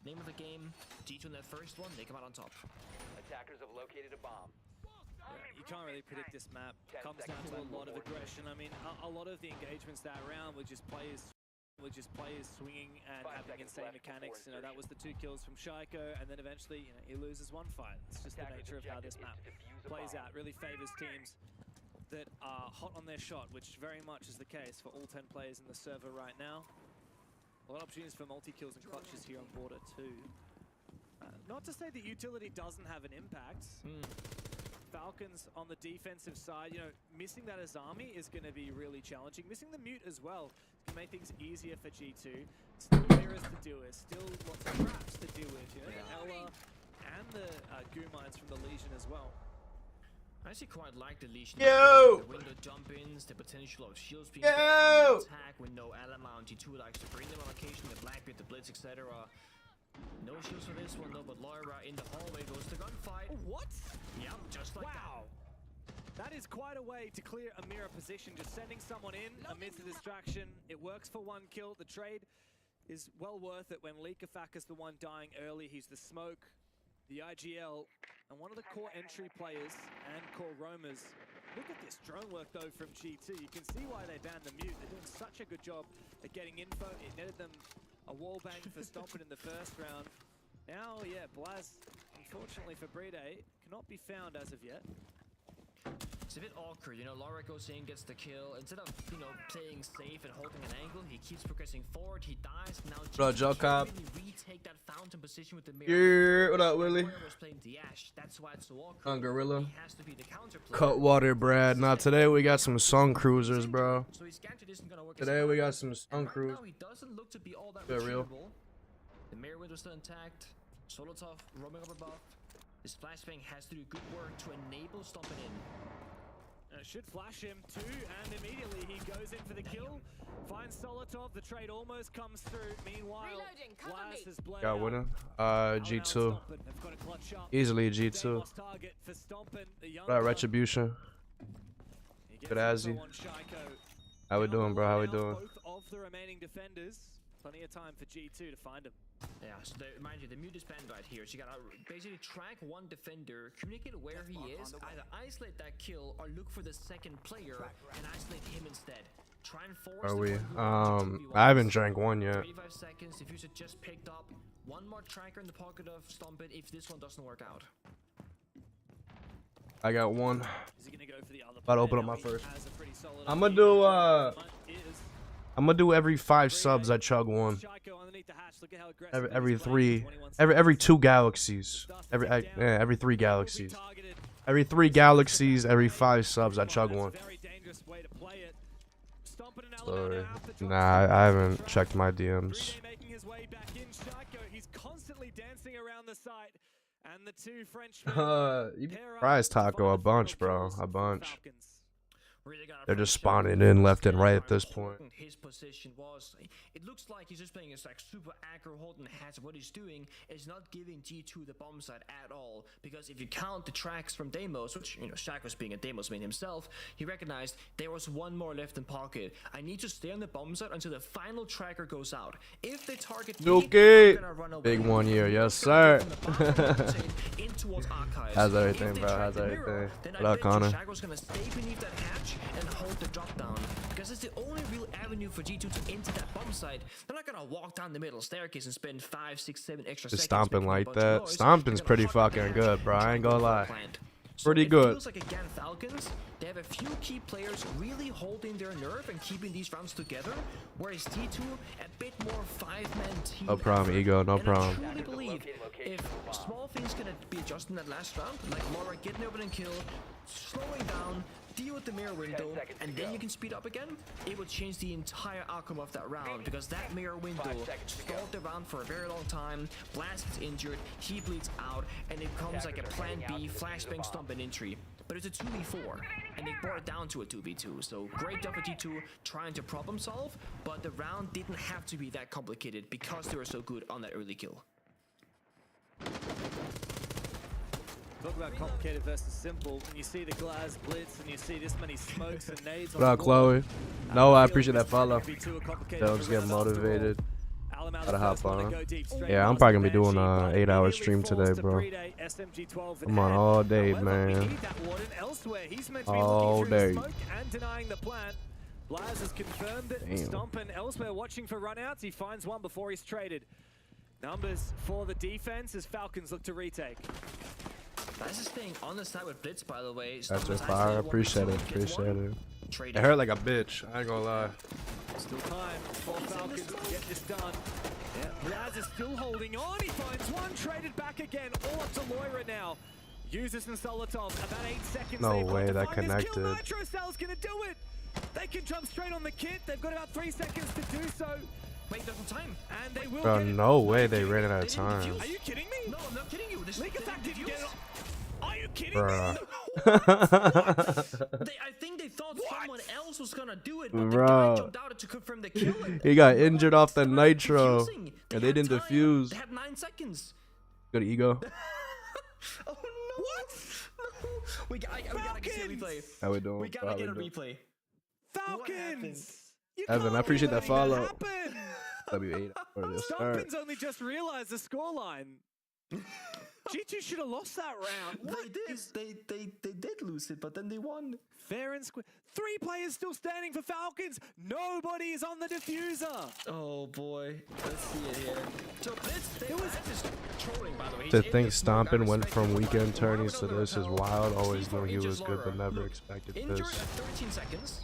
name of the game. G2 in that first one, they come out on top. Attackers have located a bomb. You can't really predict this map. It comes down to a lot of aggression. I mean, a lot of the engagements that round were just players swinging and having insane mechanics. You know, that was the 2 kills from Shaiko, and then eventually, you know, he loses 1 fight. It's just the nature of how this map plays out. Really favors teams that are hot on their shot, which very much is the case for all 10 players in the server right now. A lot of opportunities for multi-kills and clutches here on Border too. Not to say that utility doesn't have an impact. Falcons on the defensive side, you know, missing that Azami is going to be really challenging. Missing the mute as well can make things easier for G2. Still mirrors to deal with, still lots of traps to deal with. You know, the Ela and the goo mines from the Legion as well. I actually quite like the Legion. Yo! The window jump-ins, the potential of shields being Yo! attack with no Alamount. G2 likes to bring them on occasion, the Blackbeard, the Blitz, etc. No shields for this one though, but Lyra in the hallway goes to gunfight. What? Yep, just like wow. That is quite a way to clear a mirror position, just sending someone in amidst a distraction. It works for 1 kill. The trade is well worth it when Leakafak is the one dying early. He's the smoke, the IGL, and one of the core entry players and core roamers. Look at this drone work though from G2. You can see why they banned the mute. They're doing such a good job at getting info. It netted them a wall bang for Stompin in the first round. Now, yeah, Blaz, unfortunately for Brede, cannot be found as of yet. It's a bit awkward, you know, Lara goes in, gets the kill. Instead of, you know, playing safe and holding an angle, he keeps progressing forward, he dies. Now Bro, Joe Cobb. really retake that fountain position with the mirror. Yeah, what up, Willie? Was playing Dash. That's why it's so awkward. On Gorilla. He has to be the counter player. Cutwater, Brad. Now today we got some Sun Cruisers, bro. So his gadget isn't gonna work Today we got some Sun right Cruisers. now he doesn't look to be all that Real. retrievable. The mirror window's still intact. Solotov roaming up above. His flashbang has to do good work to enable Stompin in. Should flash him too, and immediately he goes in for the kill. Finds Solotov, the trade almost comes through. Meanwhile, Blaz has bled Got out. winner. Now G2. Stompin have got a clutch up. Easily They G2. lost target for Stompin, the young What up, Retribution? He gets Good info Azzy. on Shaiko. How we doing, bro? How we Now doing? Both of the remaining defenders. Plenty of time for G2 to find him. Yeah, so mind you, the mute is banned right here. So you gotta basically track one defender, communicate where he is, either isolate that kill or look for the second player and isolate him instead. Try and force Are the we? one who I haven't drank one yet. 35 seconds, Diffuser just picked up. One more tracker in the pocket of Stompin if this one doesn't work out. I got one. Is he gonna go for the other About to player? open up Now my he first. has a pretty solid I'ma idea. do, But is I'm gonna do every 5 subs I chug one. Shaiko underneath the hatch. Look at how aggressive Every he's playing. 3, 21 every seconds. 2 galaxies. Every 3 galaxies. Every 3 galaxies, every 5 subs I chug one. Sorry. Nah, I haven't checked my DMs. He's constantly dancing around the site, and the 2 French You prize taco a bunch, bro. A bunch. Really gotta They're just pressure spawning in left and right at this how point. His position was. It looks like he's just playing as like super aggro, holding hands. What he's doing is not giving G2 the bomb site at all. Because if you count the tracks from Deimos, which, you know, Shaq was being a Deimos main himself, he recognized there was one more left in pocket. I need to stay on the bomb site until the final tracker goes out. If they target me, Okay. I'm gonna run away. Big 1 year, yes It's gonna sir. be from the bottom of the chain in towards Archives. How's If everything, they bro? track How's the mirror, everything? then What I up, bet you Connor? Shago's gonna stay beneath that hatch and hold the drop down, because it's the only real avenue for G2 to enter that bomb site. They're not gonna walk down the middle staircase and spend 5, 6, 7 extra Just seconds stomping making a like bunch of that. noise. Stomping's They're gonna pretty hog up the fucking hatch good, bro. and I try ain't and gonna go for lie. the plant. So Pretty it good. feels like again Falcons, they have a few key players really holding their nerve and keeping these rounds together, whereas T2 a bit more 5-man team. No problem, effort. Ego, no And problem. I truly believe if small things can be adjusted in that last round, like Laura getting over and kill, slowing down, deal with the mirror window, and then you can speed up again, it would change the entire outcome of that round, because that mirror window stalled the round for a very long time. Blast is injured, he bleeds out, and it becomes like a plan B flashbang stomp and entry. But it's a 2v4, and they brought it down to a 2v2, so great job for G2 trying to problem solve, but the round didn't have to be that complicated because they were so good on that early kill. Talk about complicated versus simple. When you see the Glaz blitz and you see this many smokes and nades on What up, the board, Chloe? No, I feel appreciate this that follow. might be too complicated Don't for get Red after all. motivated. him out. Gotta The first hop one to on. go deep straight Yeah, I'm past probably the gonna be doing Banshee, a but 8-hour immediately stream forced today, to bro. predate SMG12 in I'm on hand. all day, However, man. we need that Warden elsewhere. He's meant to be All looking through day. the smoke and denying the plant. Blaz has confirmed it. Damn. Stomp and elsewhere watching for runouts. He finds one before he's traded. Numbers for the defense as Falcons look to retake. Blaz is staying on the side with Blitz, by the way. That's Stomp just is fire. actually Appreciate one it. to gets Appreciate one. it. Traded. It hurt like a bitch. I ain't gonna lie. Still time for Falcons to get this done. Blaz is still holding on. He finds one, traded back again. All up to Loira now. Uses and Solotov. About 8 seconds. No they've got way to that find this kill. connected. Nitrocell's gonna do it. They can jump straight on the kit. They've got about 3 seconds to do so. Wait, there's no time. And they will Bro, get it. no way they ran out of They didn't time. defuse. Are you kidding me? No, I'm not kidding you. This League they Attack didn't didn't get it. defuse. Are you kidding Bruh. me? I think they thought someone else was gonna do it, but Bro. the guy jumped out to confirm the kill. And He got injured off the they weren't nitro. defusing. And they had didn't time. defuse. They had 9 seconds. Good ego. Oh no! What? No. We gotta get a replay. How we doing? We gotta get a replay. What happened? Falcons! You Evan, can't I appreciate be that letting follow. happen. W8 for the start. Stompins only just realized the scoreline. G2 should have lost that round. What They did. is They did lose it, but then they won. fair and square? 3 players still standing for Falcons. Nobody is on the diffuser. Oh boy, let's see it here. So Blitz, It was just trolling, by the way. To He's in think this mode, I Stompin went respect from it. weekend Like, tourneys to Marvel this is Repel, wild. Always C4 knew he injures was good, but Laura. never Look, expected Injured this. at 13 seconds.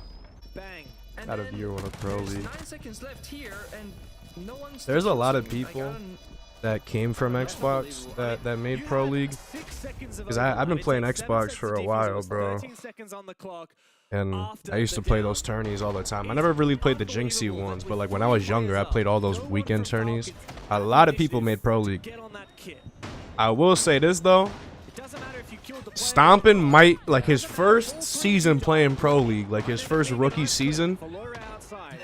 Bang. And Out of then year one of Pro there's League. 9 seconds left here, and no one's. There's a lot of defusing. Like, I people don't- that came from Xbox that made You Pro had League. 6 seconds of 'Cause I've overtime. been It playing takes 7 Xbox seconds for to a defuse. while, There's bro. 13 seconds on the clock. And After I used to the play kill. those tourneys all the time. I never really played the Jinxie ones, but like when I was younger, I played all those weekend tourneys. A lot of people made Pro League. Get on that kit. I will say this though, It doesn't matter if you killed the player. Stompin might, like his first season playing Pro League, like his first rookie season, For Laura outside.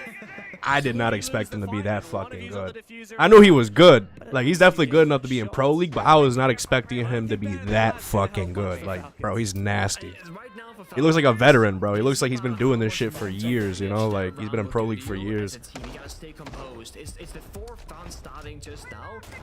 I did not expect him to be that fucking good. I knew he was good. Like, he's definitely good enough to be in Pro League, but I was not expecting him to be that fucking good. Like, bro, he's nasty. Right now for He looks like a veteran, bro. He looks like he's been doing this shit for years, you know? Like, he's been in Pro League for years. You gotta stay composed. It's the 4th round starting just now.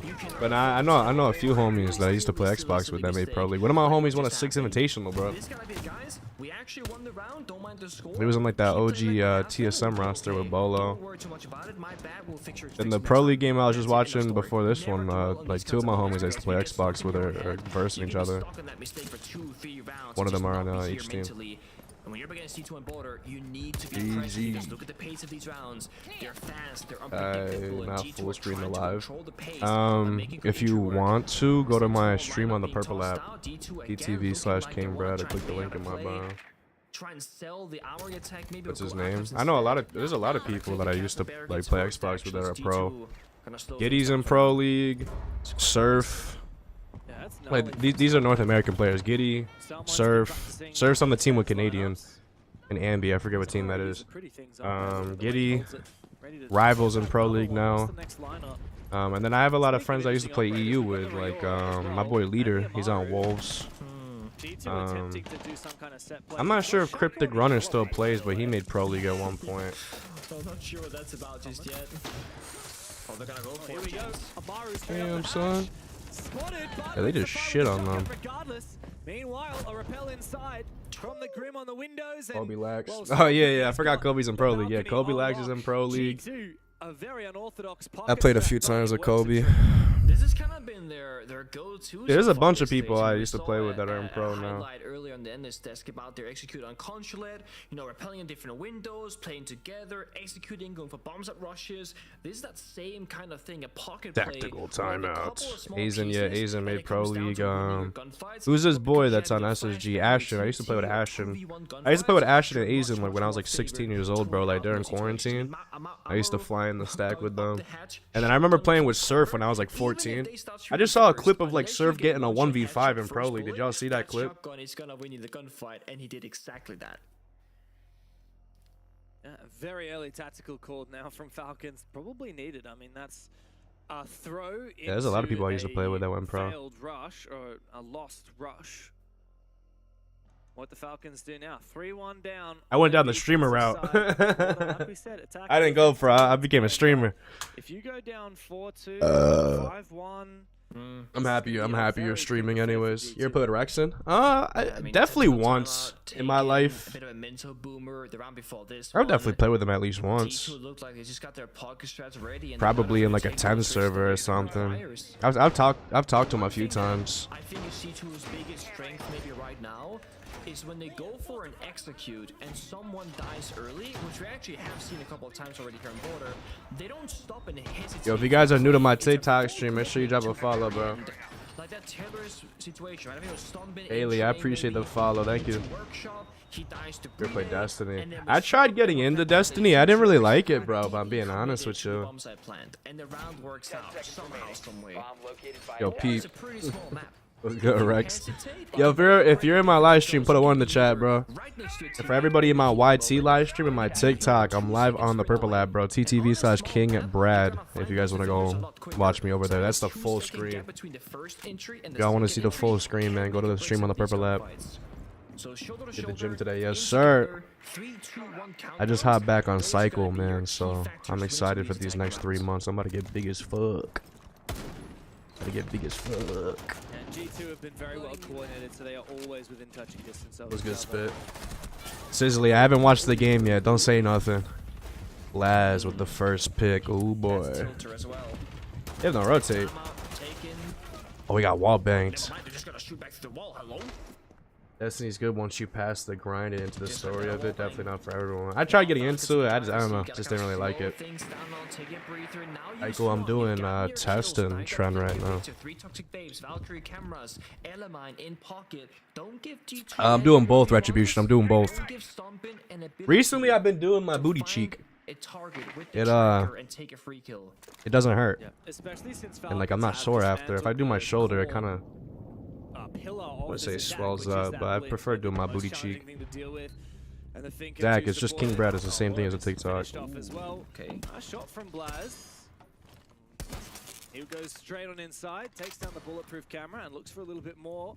You can But I know a few homies that I used to play Xbox with that made Pro League. One of my homies won a 6 Invitational, bro. This gotta be the guys. We actually won the round. Don't mind the score. He was on like that Keep OG playing like that. TSM roster with Don't Bolo. worry too much about it. My bad. We'll fix your In the fix Pro next League time. game I was just That's the end watching of the before story. this one, Never do well in like these 2 of my kinds homies I used to play because Xbox with you are can versing be each other. stuck in that mistake for 2-3 rounds. One of Just them are not on be each here team. mentally. And when you're up against C2 and Border, you need to be aggressive GG. because look at the pace of these rounds. They're fast, they're unpredictable, and not G2 full are screen trying to live. control the pace by making If you Creature work. want to, go to my C2 stream on the lineup Purple being app, tossed out, D2 again DTV/King looking like Brad, they or wanna click the try link and in my play, bio. try and sell the hour attack, maybe What's go his Archives name? instead. I know a lot of, there's a lot of But people they that I cast used the to bear like against play forced Xbox with that are actions. pro. D2 gonna slow Giddy's things in down for Pro them. League, Surf. Yeah, that's Like gnarly. these are North American players. Giddy, Someone's Surf. practicing Surf's on the team with defense Canadian, lineups. and Ambi. I forget what team that These is. are pretty things up there, the way he Giddy, holds it. Ready to Rivals in that Pro double League one. now. What's the next lineup? And then I have a lot of friends I used to play EU with, like my boy Leader. He's on Wolves. G2 Um, attempting to do some kind of set play. I'm not sure if Cryptic Runner still plays, but he made Pro League at one point. I'm not sure what that's about just yet. Oh, they're gonna go for Here it. we go. Amaru straight Damn, up the son. hatch. Spotted, but Yeah, they it's just a shit on shotgun them. Regardless. Meanwhile, a rappel inside from the Grim on the windows. And, Kobe Lax. well, Oh yeah, I he's forgot got Kobe's in the Pro League. Yeah, balcony Kobe Lax is in unlocked. Pro League. G2, a very unorthodox I played a few times with Kobe. This has kind of been their go-to. There's so a far bunch of this people stage. I We used to saw play with that are in a pro now. highlight earlier on the Endless desk about their execute on consulate, you know, rappelling in different windows, playing together, executing, going for bombs at rushes. This is that same kind of thing, a pocket Tactical play. where the couple timeouts. of small Aizen, yeah, pieces, Aizen and made it Pro comes down League. to winning your gunfights. Who's this But boy that's on competitive SSG? flash Ashton. I used to play with games, Ashton. 2v1 I used to play with gunfights, Ashton and much, Aizen like much when I was more like 16 favored years old, bro. Like during those situations. quarantine. I used to Amaru fly in the stack with them. up the hatch, And then I remember shotgun playing to with the Surf corner. when I was like Even if 14. they start I shooting just saw a first, clip of like unless Surf you getting a one-shot 1v5 headshot in Pro first League. Did bullet, y'all see that clip? shotgun is gonna win you the gunfight, and he did exactly that. Very early tactical call now from Falcons. Probably needed. I mean, that's a throw. Yeah, there's a lot of people I used to play with that into went pro. Failed rush or a lost rush. what the Falcons do now. 3-1 down. I went down the Defensive streamer route. side. Like we said, attack I didn't go for. I became a streamer. If you go down 4-2, 5-1. I'm happy. I'm happy you're streaming, anyways. You ever put played Rexen? Definitely once in my life. A bit of a mental boomer. The round before this, I've definitely played with them at least once. G2 looked like they just got their pocket strats ready and Probably in they like a take 10 those server or first three something. fires. I've talked to him a few times. I think C2's biggest strength maybe right now is when they go for an execute and someone dies early, which we actually have seen a couple of times already here in Border. They don't stop and hesitate. Yo, if you guys are new to my TikTok stream, make sure you drop a follow, bro. Like that Taylor's situation, right? I think it was Stompin, Haley, I H-Train, appreciate the maybe follow. Thank you. into Workshop, he dies to You ever play Brunei, Destiny? and then I tried getting into Destiny. I didn't really like it, bro, if I'm being honest with you. bombs I planned, and the round works out somehow, some way. Bomb located by Yo, attackers. Pete. It's a pretty small map. Let's go, Rex. Hesitate, Yo, if you're in my live stream, put a 1 in the chat, bro. right next to a And for everybody in my YT live stream and my TikTok, I'm live on the Purple Lab, bro. TTV/KingBrad. If you guys want to go watch me over there, that's the full screen. If y'all want to see the full screen, man, go to the stream on the Purple Lab. Get the gym today, yes, sir. I just hopped back on Cycle, man, so I'm excited for these next 3 months. I'm about to get big as fuck. And G2 have been very well coordinated, so they are always within touching distance. That was good spit. Sizzly, I haven't watched the game yet. Don't say nothing. Laz with the first pick. Oh boy. They have no rotate. Oh, we got wall banked. Destiny's good once you pass the grind and into the story of it. Definitely not for everyone. I tried getting into it. I don't know. Just didn't really like it. Michael, I'm doing testing trend right now. I'm doing both, Retribution. I'm doing both. Recently, I've been doing my booty cheek. It doesn't hurt. And like I'm not sore after. If I do my shoulder, it kind of, I would say, swells up. But I prefer doing my booty cheek. Zach, it's just King Brad. It's the same thing as a TikTok. Okay. A shot from Blaz. He goes straight on inside, takes down the bulletproof camera, and looks for a little bit more.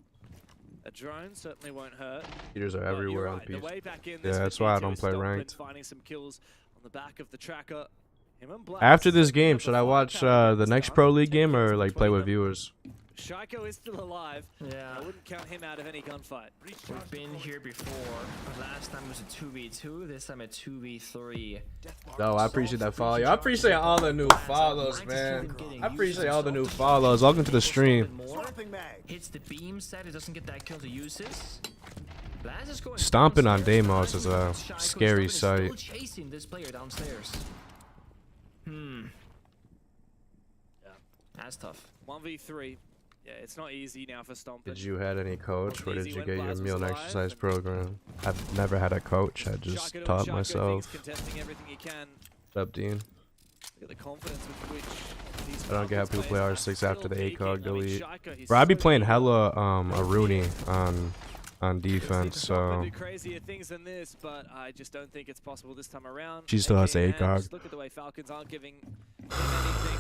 A drone certainly won't hurt. Heaters are everywhere on The PC. way back in, Yeah, that's why I don't play ranked. Finding some kills on the back of the tracker. Him and Blaz. After this game, should I watch the next Pro League game or like play with viewers? Shaiko is still alive. Yeah. I wouldn't count him out of any gunfight. We've been here before. Last time was a 2v2, this time a 2v3. No, I appreciate that follow. I appreciate all the new follows, man. I appreciate all the new follows. Welcome to the stream. Hits the beam set, it doesn't get that kill to use this. Blaz is going Stomping on downstairs. Deimos is a Shaiko scary still sight. chasing this player downstairs. That's tough. 1v3. Yeah, it's not easy now for Stompin. Did you had any coach? Where did you get your meal and exercise program? I've never had a coach. I just taught myself. Contesting everything he can. What's up, Dean? Look at the confidence with which these I don't get how people play Falcons R6 players after the are still ACOG peaking. I mean, delete. Shaiko, he's Bro, I'd be so playing good. hella a Rooney on defense, Stompin so do crazier things than this, but I just don't think it's possible this time around. She still has AK, ACOG. man, just look at the way Falcons aren't giving him anything.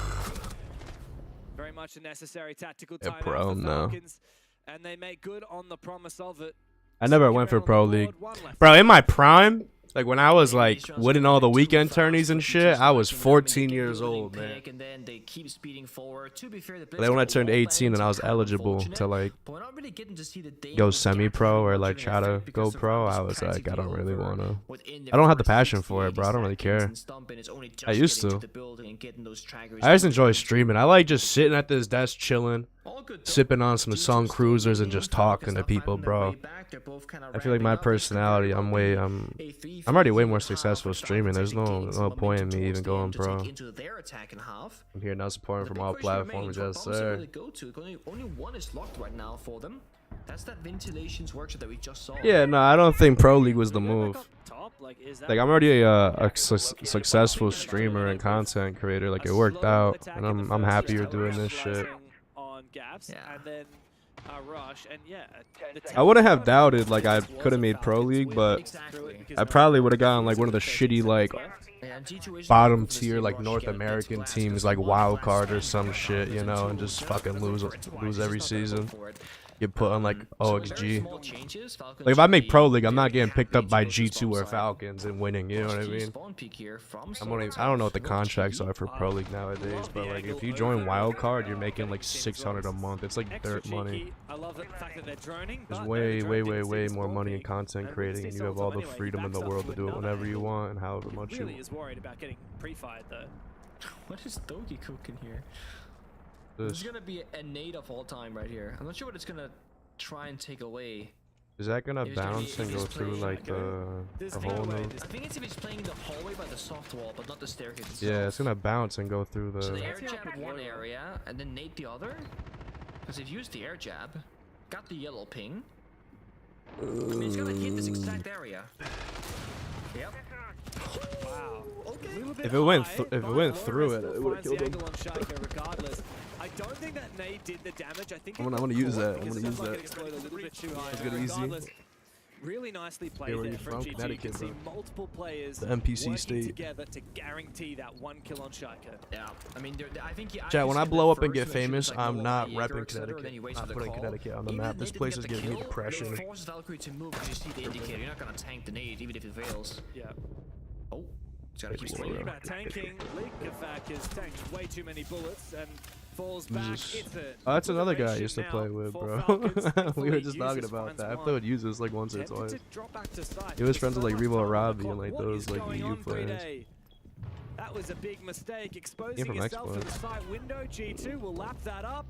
Very much a necessary tactical Yeah, timeout bro, for no. Falcons, and they make good on the promise of it. I never Second went for round on Pro the League. board, one left. Bro, in my prime, like when I was like winning all the weekend tourneys and shit, I was 14 years old, man. And then they keep speeding forward. To be fair, the Then when I turned 18 and I was eligible to like but we're not really getting to see the go Deimos semi-pro or like gap try to really go because the pro, round I was was like, I practically don't really over wanna. within I don't have the first passion for it, 60 bro. I don't really care. seconds, and Stompin is only just I used getting to. the building and getting those trackers I just in. enjoy streaming. I like just sitting at this desk chilling, All good though. sipping on some G2 Sun still Cruisers and leading, just Falcons talking to not people, finding their bro. way back. They're both kinda I feel like my ramping up. It's personality, I'm compared way, to a 3-3 I'm already way more half successful for streaming. There's Falcons no taking no some point in me momentum even towards going them to pro. take into their attacking half. I'm here now supporting The from big all question platforms, remains, what yes bombs they sir. really go to? Only one is locked right now for them. That's that ventilations workshop that we just saw. Yeah, no, I don't think Pro League was the Can we go move. back up top? Like, is that Like I'm already a successful streamer and content creator. Like it worked out, and I'm happy you're doing this shit. On gaps, Yeah. and then a rush, and yeah, I wouldn't have doubted like I could have made Pro League, but Exactly. I probably would have gotten like one of the shitty like Yeah, G2 is bottom looking for the tier same like rush North to get American to Blaz, teams because like one Wild Blaz Card or fan some now shit, you has know, a and two. just They're fucking not gonna lose do it twice. lose They're every just not gonna go season. for it. get put on like So with very OXG. small changes, Falcons Like if I should make be pro league, I'm not very getting picked happy up by to go to G2 or spawn side. Falcons and winning. You know what I Key mean? spawn peek here from I'm only, I Solotov, don't know what the no contracts TV. are for pro league nowadays, but like if you join wildcard, you're making like 600 a month. It's like dirt money. I love the fact that they're droning. There's but way, they're way, droning way, into way the more spawn money in peak. content And creating, and you have all the anyway, he freedom in backs the up world to do it another whenever you angle. want and however much He you really want. is worried about getting pre-fired though. What is Doki cooking here? This is This, gonna be a nade of all time right here. I'm not sure what it's gonna try and take away. is that gonna If he's gonna be- bounce if and he's go through playing like This the thing hole? away, No? this I think it's if he's playing in the hallway by the soft wall, but not the staircase itself. Yeah, it's gonna bounce and go through So the. the air jab one area and then nade the other. Because if you use the air jab, got the yellow ping. I mean, it's gonna hit this exact area. Yep. Wow. Okay. Little bit If it went high, th- if it but went Loris through it, still it would've finds the killed him. angle on Shaika regardless. I don't think that nade did the damage. I think I'm it gonna got use caught that. I'm because gonna it use felt like that. it exploded a little bit too high. Let's get it easy. Regardless, really nicely played where there you for from? G2. You can Connecticut, see bro. multiple players The NPC working state. together to guarantee that 1 kill on Shaika. Yeah. I mean, I think he. Chat, when I either blow skipped up and it get first, make sure famous, it's like I'm no not Jaeger, repping et cetera, then Connecticut. he waits Not for the putting call. Connecticut on the Even map. if This Nate place didn't is get the giving me kill, depression. It forces Valkyrie to move because you see the indicator. You're not gonna tank the nade even if it fails. Yeah. Oh, it's gotta keep Whoa. swinging. Speaking about tanking, Leakafak has tanked way too many bullets and falls back. Just- It's a Oh, that's another guy I motivation used to now play with, for bro. Falcons. We were Thankfully, just talking Users about finds that. I one. played with users like once or Tempted twice. to drop back to side. He was There's friends with so like much Revo time on the Arabi clock. and like What those is like going EU on, players. Green? That was a big mistake. Exposing from yourself to Xbox. the side window. G2 will lap that up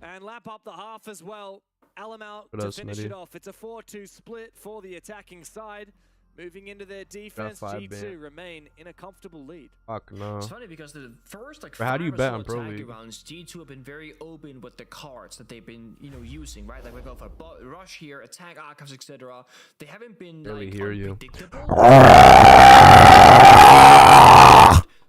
and lap up the half as well. Alamau What to else, finish Smitty? it off. It's a 4-2 split for the attacking side. Moving into their defense, 5 G2 ban. remain in a comfortable lead. Fuck no. It's funny because the first like But how do you 5 or bet so on Pro attack League? rounds, G2 have been very open with the cards that they've been using, right? Like we go for rush here, attack archives, etc. They haven't been Barely like hear you. unpredictable.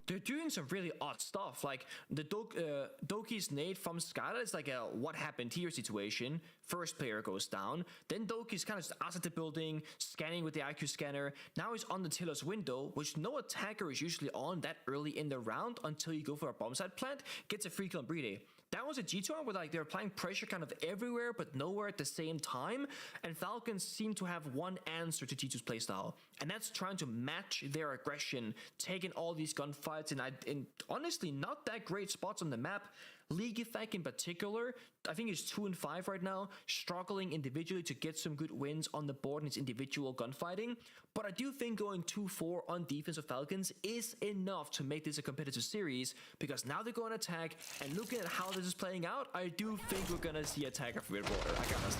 They're doing some really odd stuff, like the Doki's nade from Skylight is like a what happened here situation. First player goes down, then Doki's kind of just outside the building, scanning with the IQ scanner. Now he's on the Tiller's window, which no attacker is usually on that early in the round until you go for a bomb site plant, gets a free kill on Brede. That was a G2 round where like they're applying pressure kind of everywhere but nowhere at the same time, and Falcons seem to have one answer to G2's playstyle, and that's trying to match their aggression, taking all these gunfights in honestly not that great spots on the map. Leakafak in particular, I think he's 2-5 right now, struggling individually to get some good wins on the board in his individual gunfighting. But I do think going 2-4 on defense of Falcons is enough to make this a competitive series, because now they're going to attack, and looking at how this is playing out, I do think we're going to see attack of Redwater, I gotta say.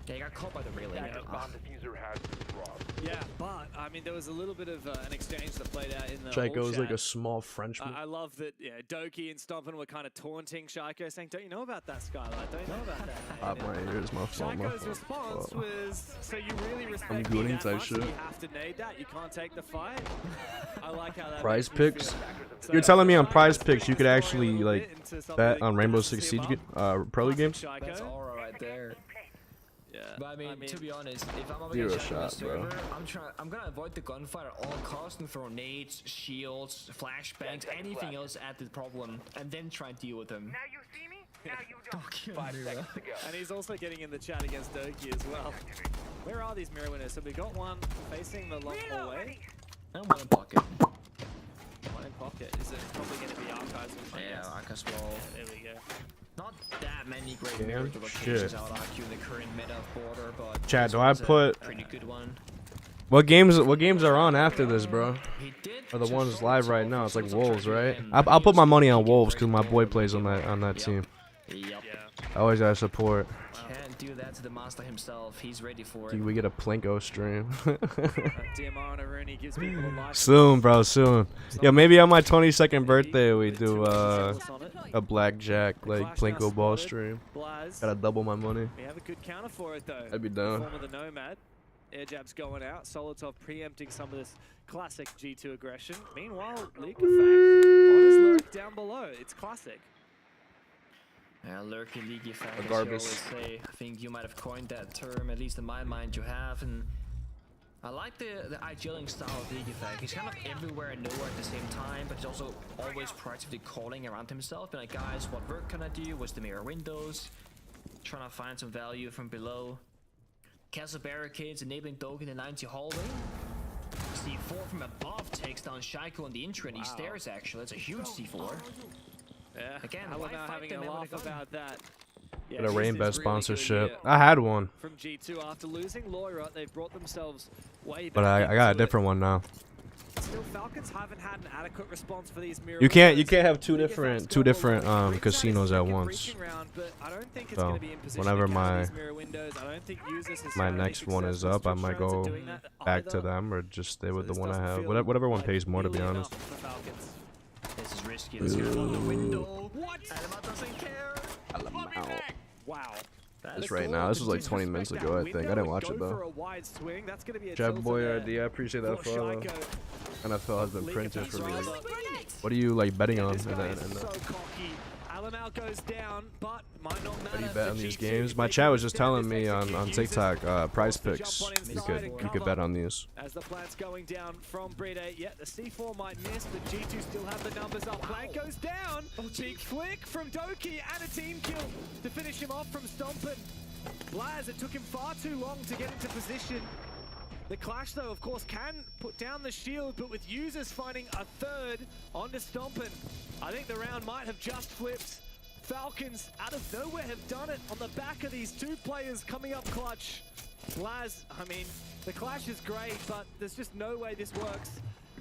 Yeah, he got caught by the railing. Active bomb diffuser has been dropped. Yeah, but I mean, there was a little bit of an exchange that played out in the Shaiko whole is like chat. a small Frenchman. I love that Doki and Stompin were kind of taunting Shaiko, saying, "Don't you know about that, Skylight? Don't you know about that?" Pop my ears, my fault, my Shaiko's fault. response Whoa. was, "So you really respect I'm me gooning that type much? shit. You have to nade that. You can't take the fight." I like how that Prize makes me picks? feel. So You're telling me on Shaiko's Prize Picks you could going a actually little like bit into something bet on Rainbow nice to Six see Siege above. Pro League Classic games? Shaiko. That's aura right there. Yeah, But I mean, to be honest, if I'm up Zero against Jack on the shot, bro. server, I'm gonna avoid the gunfight at all costs and throw nades, shields, flashbangs, anything else at the problem, and then try and deal with them. Now you see me? Now you don't. Don't kill 5 me, seconds to go. and he's also getting in the chat against Doki as well. Where are these mirror winners? So we got one facing the long hallway, And one in pocket. one in pocket. Is it probably going to be archives? Yeah, Arcus Wall. There we go. Not that many great Damn mirror locations shit. out IQ in the current meta of Border, but Chad, this do I one's a put- pretty good one. What games are on after this, bro? He did Or the just ones show live right himself now? It's like as a Wolves, champion, right? and I'll he put my was money on making Wolves great because my boy Border plays on with that Yep. team. Yep. Yeah. I always gotta support. Can't do that to the master himself. He's ready for it. Dude, we get a Plinko stream. DMR and Rooney gives people a life. Soon, bro, soon. Yeah, maybe on my 22nd birthday we do a blackjack like Plinko ball stream. Blaz. Gotta double my money. We have a good counter for it though. I'd be In down. the form of the Nomad. Air jabs going out. Solotov preempting some of this classic G2 aggression. Meanwhile, Leakafak on his lurk down below. It's classic. Yeah, lurking leaky fact, as you Garbus. always say. I think you might have coined that term, at least in my mind you have, and I like the IGLing style of leaky fact. He's kind of everywhere and nowhere at the same time, but he's also always proactively calling around himself, and like, guys, what work can I do? What's the mirror windows? Trying to find some value from below. Castle barricades enabling Doki in the 90 hallway. C4 from above takes down Shaiko on the entry and he stairs actually. That's a huge C4. Yeah. Again, Alamo why fight having them a with laugh a gun? about that. Yeah, Get a this Rain is Best really good sponsorship. here I had one, from G2 after losing Loira. They've brought themselves way back. but I got a into it. different one now. Still, Falcons haven't had an adequate response for these mirror You can't windows. have two Big different effects go a long way. casinos at Second once. breaching round, but I don't think it's So, gonna be in position whenever to counter my- these mirror windows. I don't think users is My having next one is successful up. I stretch might rounds at go doing that back to either. them or just stay with So the this one I doesn't have. feel Whatever one like pays more, to be nearly honest. enough for Falcons. This is risky. Let's go on the window. What? Alamo doesn't care. Wow. Just right now. This was like 20 minutes ago, I think. I didn't watch it though. Jab Boy RD, I appreciate that follow. NFL has been printed for me. What are you like betting on? So cocky. Alamau goes down, but might not How do you matter bet for on these G2. games? If My they chat can was just extend telling this me on execute TikTok, users, Prize forced to Picks. jump on You inside and could cover. bet on these. As the plant's going down from Brede, yeah, the C4 might miss, but G2 still have the numbers up. Plant goes down. Big flick from Doki and a team kill to finish him off from Stompin. Blaz, it took him far too long to get into position. The Clash, though, of course, can put down the shield, but with users finding a third onto Stompin, I think the round might have just flipped. Falcons, out of nowhere, have done it on the back of these two players coming up clutch. Blaz, I mean, the Clash is great, but there's just no way this works.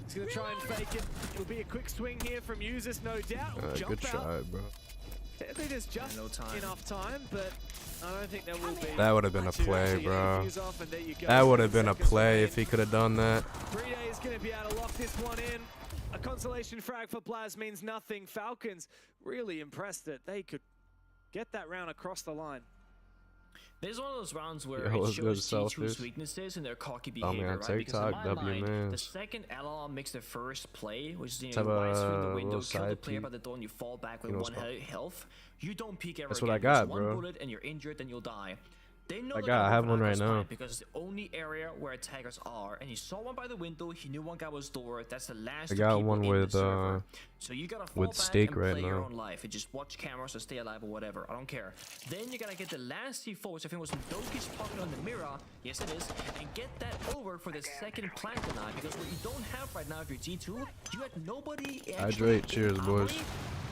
He's going to try and fake it. It'll be a quick swing here from users, no doubt. Jump Good out. try, bro. I think there's just No time. enough time, but I don't think there will be. That would have been a To play, actually get the bro. fuse off, and there you go. That would have 7 been a seconds play remain. if he could have done that. Brede is going to be able to lock this one in. A consolation frag for Blaz means nothing. Falcons really impressed that they could get that round across the line. This is one of those rounds where Yo, it let's go to shows G2's Selfish. weaknesses and their cocky Follow me behavior, on right? Because in TikTok, my W mind, the Mans. second LR makes the first play, which is, you Let's know, have you rise through a the window, little kill the side player peek. by the door, and you fall back with You know one what's health. You don't peek ever That's again. what I got, Because one bro. bullet and you're injured, then you'll die. They know I they're got- I gonna have go one for right Alpha's now. fight because it's the only area where attackers are, and he saw one by the window. He knew one guy was door. That's the last I two got people one in with, the server. So you gotta fall with back Steak and right play your now. own life and just watch cameras or stay alive or whatever. I don't care. Then you gotta get the last C4, which I think was in Doki's pocket on the mirror. Yes, it is. And get that over for the second plant deny, because what you don't have right now if you're G2, you had nobody actually Hydrate. in Cheers, armory. boys.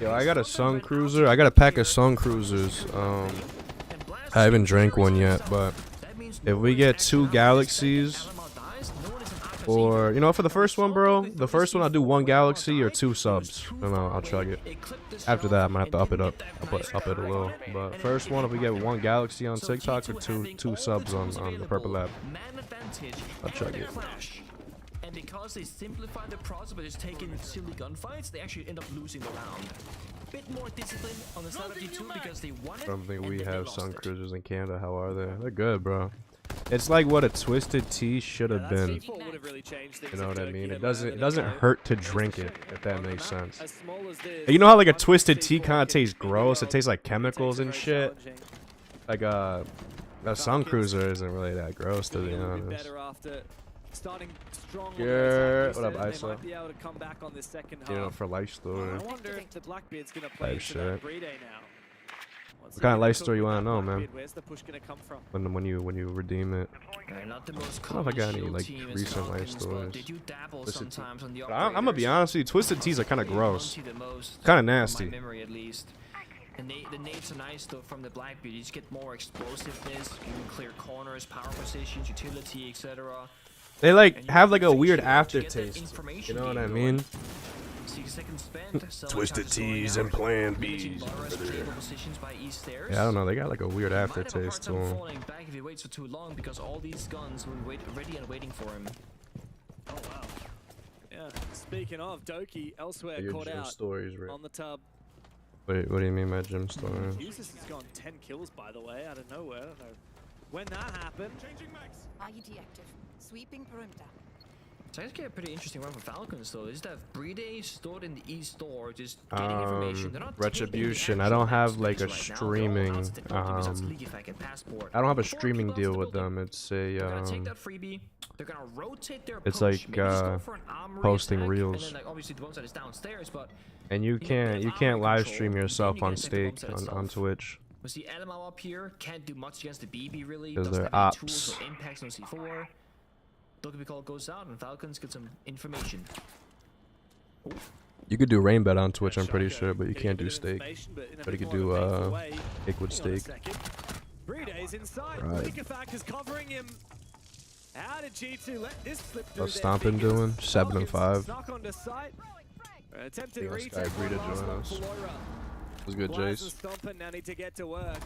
Yo, I And got a Stompin Sun went out Cruiser. I got a pack of here, Sun Cruisers. and Blast I haven't was drank very one yet, successful. but That means if no we one get is 2 actually galaxies, Alamo dies, no one is in Aka's or either. you know, for the first one, bro, With the first one I'll do 1 galaxy or 2 subs, and I'll chug it. After that, I might have to up it up, up it a little. But first one, if we get 1 galaxy on TikTok or 2 subs on the Purple Lab, I'll chug it. And because they simplify the process by just taking silly gunfights, they actually end up losing the round. Bit more discipline on the side of G2 because they won it. I don't think and we then they have lost Sun it. Cruisers in Canada. How are they? They're good, bro. It's like what a Twisted Tea should have been. C4 would have really changed things You know if what I Turkey mean? had It doesn't landed a go. hurt to drink it, if that makes sense. As small as this, You know how like a one Twisted C4 Tea kind of can tastes be gross? It held. tastes like It chemicals and takes shit. very challenging. Like a Sun Cruiser isn't really that gross, to Doing be a little bit honest. better after starting strong on the Yeah, attack, what up, they Isa? might be able to come back on this second half. You know, for life story. I wonder if the Blackbeard's going to play Type into shit. that Brede now. What kind of life story you want to know, man? Where's the push going to come from? When you redeem it. They're not the most I don't know if I got any, common like, shield team as recent life Falcons, but stories. They do dabble Twisted Tea. sometimes on the But I'm gonna be operators. honest with you, Twisted Teas are kind of They don't gross. see the most, Kinda from nasty. my memory at least. And the nades are nice though from the Blackbeard. You just get more explosiveness, you can clear corners, power positions, utility, etc. They like And you have can like a fix weird it to get that aftertaste. You information know what game I going. mean? 6 seconds spent. Selling Twisted charges going Teas out, and Plan managing Bs. Lara's stable positions by East stairs. Yeah, I don't know. They got like a weird Might have a hard aftertaste to time them. falling back if he waits for too long because all these guns will be ready and waiting for him. Oh, wow. Yeah, speaking of, Doki elsewhere Your caught gym out stories, right? on the tub. Wait, what do you mean by gym stories? Jesus has gone 10 kills, by the way, out of nowhere. I don't know when that happened. IED active. Sweeping perimeter. It's actually a pretty interesting run for Falcons though. They just have Brede stored in the East door, just getting information. They're not Retribution. taking I don't action have on like a that space right now. They're all streaming. out to the Doki Wizards League if I get passport. I don't have a 4 streaming kills deal to with building. them. It's a They're gonna take that freebie. They're gonna rotate their It's push. like, Maybe just go for an armory posting attack, reels. And then like obviously the bomb site is downstairs, but and you you know, can't they have live armory stream control, yourself then you on can attack the bomb stake site on itself. Twitch. We see LMAO up here, can't do much against the BB really. Because Doesn't they're have any ops. tools or impacts on C4. Dokkaebi Call goes out and Falcons get some information. You could do rain bet on Twitch, I'm pretty Shaco sure, but you getting a can't do bit of steak. information, but in a But you bit could more of a do painful way. steak with Hang on a steak. second. Breeday's inside. Right. Likafak is covering him. How did G2 let this slip through What's their Stompin' fingers? doing? 7 and Falcons 5. snuck onto site. Attempted Think this retake. guy agreed to one last join one us. for Loira. What's good, Blaz and Jace? Stompin' now need to get to work.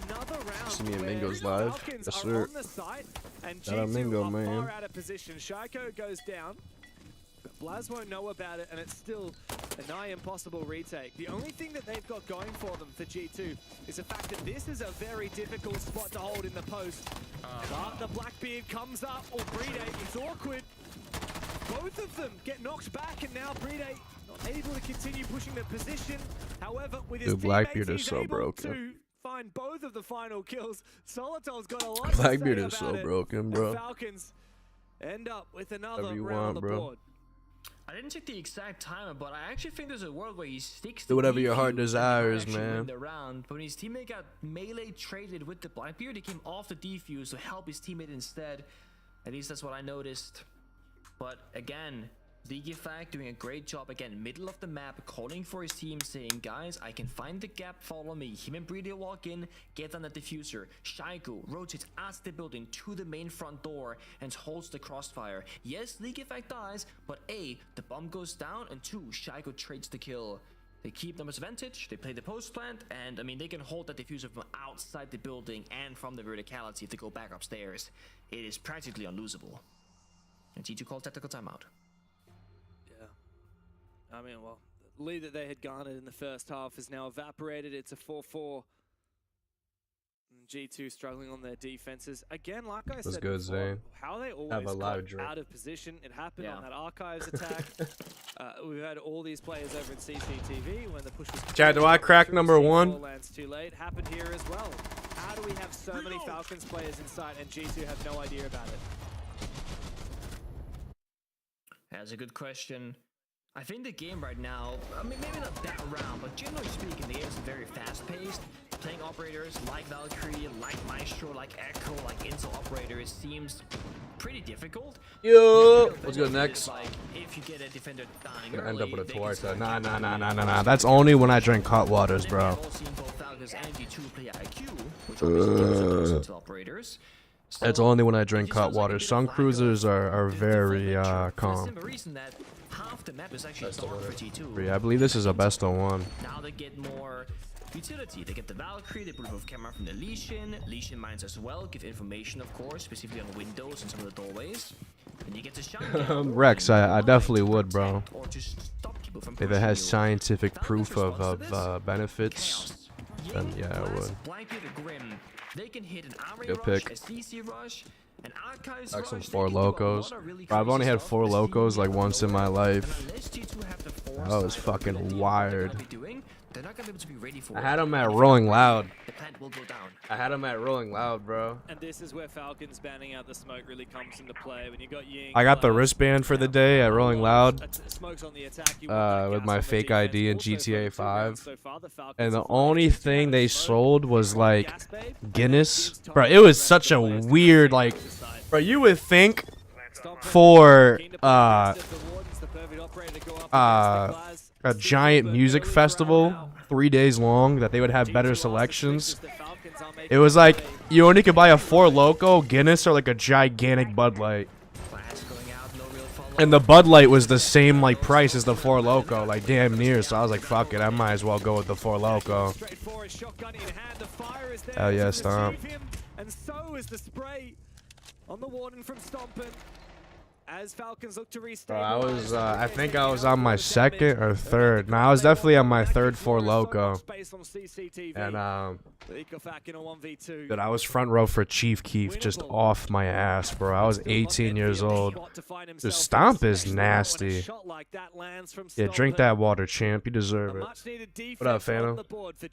Another round. See me and where Mingo's the live? Falcons Yes, are sir. on the site, and Shout out G2 Mingo, are man. far out of position. Shaiko goes down. But Blaz won't know about it, and it's still a nigh impossible retake. The only thing that they've got going for them for G2 is the fact that this is a very difficult spot to hold in the post. But the Blackbeard comes up, or Brede, it's awkward. Both of them get knocked back, and now Brede not able to continue pushing the position. However, with his Dude, Blackbeard teammates, is he's so able broken. to find both of the final kills. Solitol's got a lot Blackbeard to is say so about it. broken, The bro. Falcons end up with another Whatever you round want, on the bro. board. I didn't check the exact timer, but I actually think there's a world where he sticks Do whatever your defuse heart and they might desires, actually man. win the round. But when his teammate got melee traded with the Blackbeard, he came off the defuse to help his teammate instead. At least that's what I noticed. But again, Likafak doing a great job again, middle of the map, calling for his team, saying, guys, I can find the gap, follow me. Him and Brede walk in, get on the diffuser. Shaiko rotates out the building to the main front door and holds the crossfire. Yes, Likafak dies, but A, the bomb goes down, and 2, Shaiko trades the kill. They keep numbers advantage, they play the post plant, and I mean, they can hold that diffuser from outside the building and from the verticality if they go back upstairs. It is practically unlosable. And G2 called tactical timeout. I mean, well, the lead that they had garnered in the first half is now evaporated. It's a 4-4. And G2 struggling on their defenses. Again, like I said good, before, Zane. how they always Have a live got drink. out of position. It happened Yeah. on that Archives attack. We've had all these players over in CCTV when the push was... Chad, do I crack number 1? Lands too late. Happened here as well. How do we have so many Falcons players in sight and G2 have no idea about it? That's a good question. I think the game right now, I mean, maybe not that round, but generally speaking, the game is very fast-paced. Playing operators like Valkyrie, like Maestro, like Echo, like Intel operators seems pretty difficult. Yo! The Let's go benefit next. is, like, if you get a defender dying Gonna end early, up with a they can Tuarta. still Nah, get nah, nah, the nah, lead. nah, nah. That's only when I drink hot waters, Then bro. we've all seen both Falcons and G2 play IQ, which obviously gives Intel operators. That's So, only when I it drink just hot feels like a water. bit of Sun lack of cruisers are the very full picture, for the calm. simple reason that half the map is actually dark for G2. Yeah, I believe this is a best of 1. Now they get more utility. They get the Valkyrie, they put a camera from the Lesion. Lesion mines as well, give information, of course, specifically on windows and some of the doorways. And you get to shotgun. Rex, I definitely would, bro. Or to stop people from If it pushing has you. scientific Falcons proof response to of this? benefits, Chaos. then Ying, yeah, I Blast, would. Blackbeard, or Grim. They can hit an array Good rush, pick. a CC rush, an Archives Like rush. some They 4 can do a lot locos. of really Bro, I've crazy only had stuff. 4 The CC locos like out of once in my nowhere. life. And unless G2 have the That was foresight or fucking ability of what they're wired. gonna be doing, they're not gonna be able to be ready for I it. had him at And if Rolling they're Loud. ready, the plant will go down. I had him at Rolling Loud, bro. And this is where Falcons banning out the smoke really comes into play. When you got Ying, I got the Blaz, wristband for the day at Rolling Loud. Smokes on the attack, you want that With gas my on the fake defense. ID in Also, GTA for 2 rounds 5. so far, the Falcons And the have only focused thing on they smoke, sold was like gas babe, and Guinness. that gives Bro, time it for was the such a players to weird go like, to the side. bro, you would think Stompin', for keen to play aggressive, the Warden's the perfect operator to go up against the Blaz. a giant music Early round festival, now. 3 days long, that they would have G2 better are the selections. fixes, the Falcons are making It was their like way. you only could buy a 4 Loco, Guinness, or like a gigantic Bud Light. Blast going out, no real follow-up. And the Bud Light was the same like price as the 4 Loco, like damn near. So I was like, fuck it, I might as well go with the 4 Loco. Straightforward shotgun in hand. The fire is there Hell yeah, to Stomp. receive him, and so is the spray on the Warden from Stompin'. As Falcons look to restabilize. I think I was on my 2nd or 3rd. No, I was definitely on my 3rd 4 Loco. And dude, I was front row for Chief Keef, just off my ass, bro. I was 18 years old. The Stomp is nasty. Yeah, drink that water, champ. You deserve it. What up, Phantom?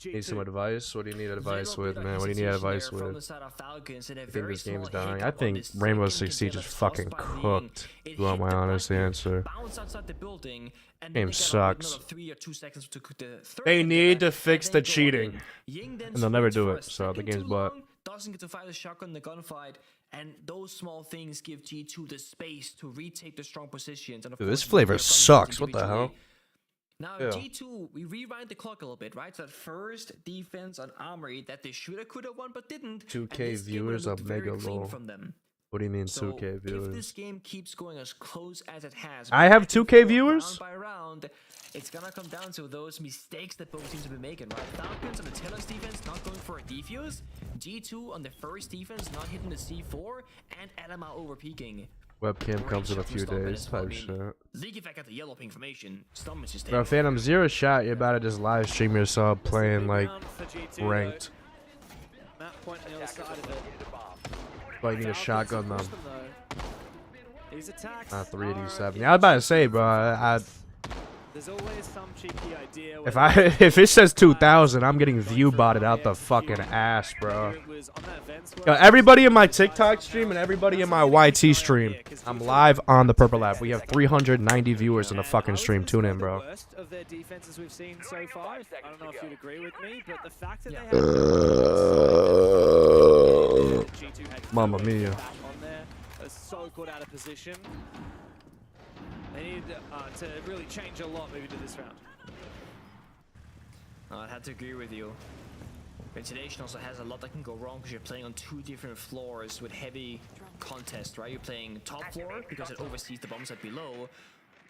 Need some advice? What do you need advice with, man? What do you need advice with? I I think this game's dying. I think Rainbow Six Siege is fucking cooked. sucked. It You want hit my the honest Blackbeard, answer? bounced outside the building, and Game then they got sucks. another 3 or 2 seconds to cook the third They vendetta, need to and fix then the go all cheating. in. Ying then And they'll never swings do for it, a so the second game's too butt. long, doesn't get to fire the shotgun in the gunfight, and those small things give G2 the space to retake the strong positions. And of Dude, course, this flavor we have sucks. Gunfight What the hell? Now, Yeah. G2, we rewind the clock a little bit, right? So that first defense on Armory that they shoulda, coulda won, but didn't. 2K and this game viewers looked of very Mega clean Lol. from them. What do you mean So 2K if this viewers? game keeps going as close as it has, I have back and 2K forth, viewers? round by round, it's gonna come down to those mistakes that both teams have been making, right? Falcons on the Taylor's defense not going for a defuse, G2 on the first defense not hitting the C4, and LMR over peaking. Webcam comes in a Great shot from few Stompin days as well. I type mean, shit. League effect got the yellow ping formation. Stompin's just Bro, taking Phantom, zero shot. You're about to just live stream yourself playing like ranked. Map point on the other side of it. But you need a Falcons shotgun have though. pushed them, though. These attacks Not 387. are Yeah, I was about to say, bro. There's always some cheeky idea. If whether I if it says 2,000, I'm getting view botted out the fucking ass, bro. it was on that Vents Yo, everybody in my TikTok stream and everybody in my YT stream, I'm live on the Purple Lab. We have 390 viewers in the fucking stream. Tune in, bro. The worst of their defenses we've seen so far. I don't know if you'd agree with me, but the fact that Yeah. they have G2 had Mamma no mia. back on there, are so caught out of position. They need to really change a lot moving to this round. I had to agree with you. Ventilation also has a lot that can go wrong because you're playing on 2 different floors with heavy contest, right? You're playing top floor because it oversees the bombs at below.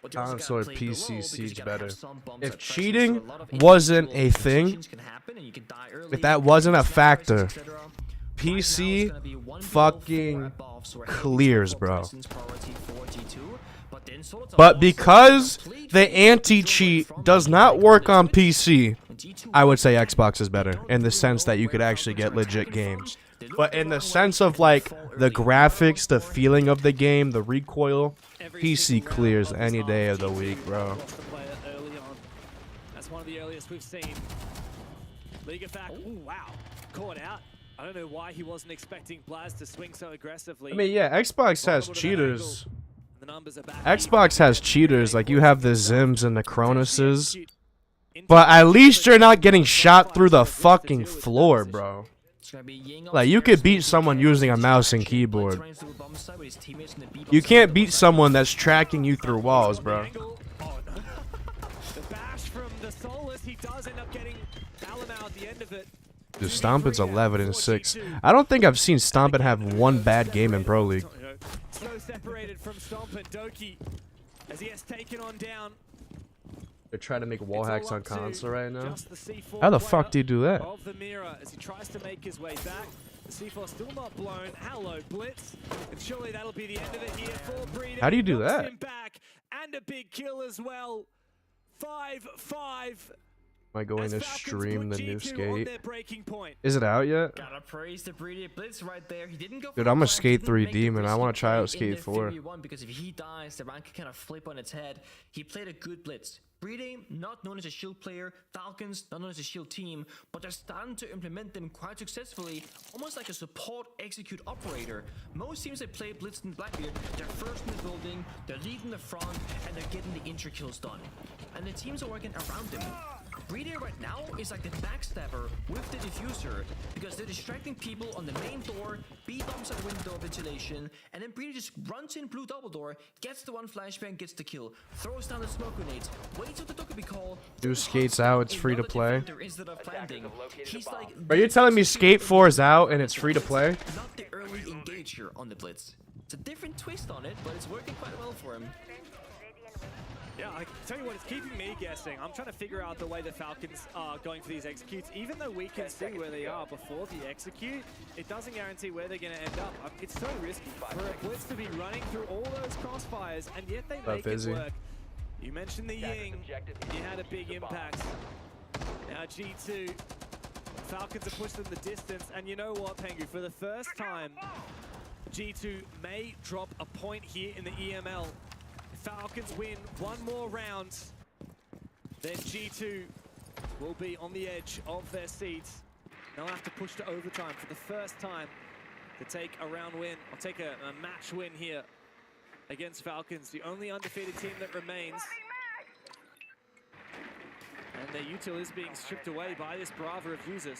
But you also gotta Console play PC below because you Siege gotta have better. some bombs If at presence, cheating so a lot of wasn't individual a thing, positions can happen and you can die early, if that wasn't a snipers, factor, etc. Right now, PC it's gonna be 1 below, 4 fucking above, so a heavy clears, top floor bro. presence priority for G2, but then Solitaire But also because complete the from anti-cheat from does the not work on Blitz. PC, And G2 I would say don't Xbox is better in the sense that you could where actually get Falcons are legit attacking games. from. They look But the in the wrong way sense and of like fall the early. graphics, the feeling of the game, the recoil, Every PC single round clears of any this day half, of the G2 week, bro. lost the player early on. That's one of the earliest we've seen. League of Fact, ooh, wow, caught out. I don't know why he wasn't expecting Blaz to swing so aggressively. I mean, yeah, Xbox has Vulnerable to that cheaters. angle. The numbers are back Xbox even. has cheaters, like you have the Zims and the Cronuses. Execute into But the at least you're not getting Blitz shot through the to deal fucking with that floor, position. bro. It's gonna be Ying Like, you upstairs, could beat Blitz someone again, using a Blitz mouse and action, Blitz keyboard. runs through the bomb site with his teammates and the B bomb You site can't on beat the someone that's tracking you through walls, On the bro. angle. Oh, no. The bash from the Solus, he does end up getting Alamo at the end of it. Dude, Stompin's 11 and 6. I don't think I've seen Stompin have one bad game in Pro League. So separated from Stompin, Doki, as he has taken on down. They're trying to make wall It's all hacks on up to console right now. just the C4 How the player fuck do you do that? of the mirror as he tries to make his way back. The C4 still not blown. Hello, Blitz. And surely that'll be the end of it here for Breeder. How do you do Knocks that? him back, and a big kill as well. 5-5. Am I going as to Falcons stream put the new G2 on skate? their breaking point. Is it out yet? Gotta praise the Breeder Blitz right there. He didn't go for Dude, the I'm a plan, Skate didn't 3 make the demon. I wanna risky try out play in Skate the 4. 3v1 because if he dies, the rank can kind of flip on its head. He played a good Blitz. Breeder, not known as a shield player, Falcons, not known as a shield team, but they're starting to implement them quite successfully, almost like a support execute operator. Most teams that play Blitz and Blackbeard, they're first in the building, they're leading the front, and they're getting the intra kills done. And the teams are working around them. Breeder right now is like the backstabber with the diffuser because they're distracting people on the main door, B-bombs at window ventilation, and then Breeder just runs in blue double door, gets the one flashbang, gets the kill, throws down the smoke grenades, waits for the Dokkaebi call. Do Skates out, it's free to another play. defender instead of planting. He's like Are you telling me Skate 4 is out and it's free to play? not the early engager on the Blitz. It's a different twist on it, but it's working quite well for him. Yeah, I tell you what, it's keeping me guessing. I'm trying to figure out the way the Falcons are going for these executes. Even though we can see where they are before the execute, it doesn't guarantee where they're going to end up. It's so risky for a Blitz to be running through all those crossfires, and yet they make it Izzy? work. You mentioned the Ying. He had a big impact. Now G2, Falcons have pushed them the distance, and you know what, Pengu? For the first time, G2 may drop a point here in the EML. Falcons win one more round, then G2 will be on the edge of their seats. They'll have to push to overtime for the first time to take a round win, or take a match win here against Falcons, the only undefeated team that remains. And their util is being stripped away by this Brava of users.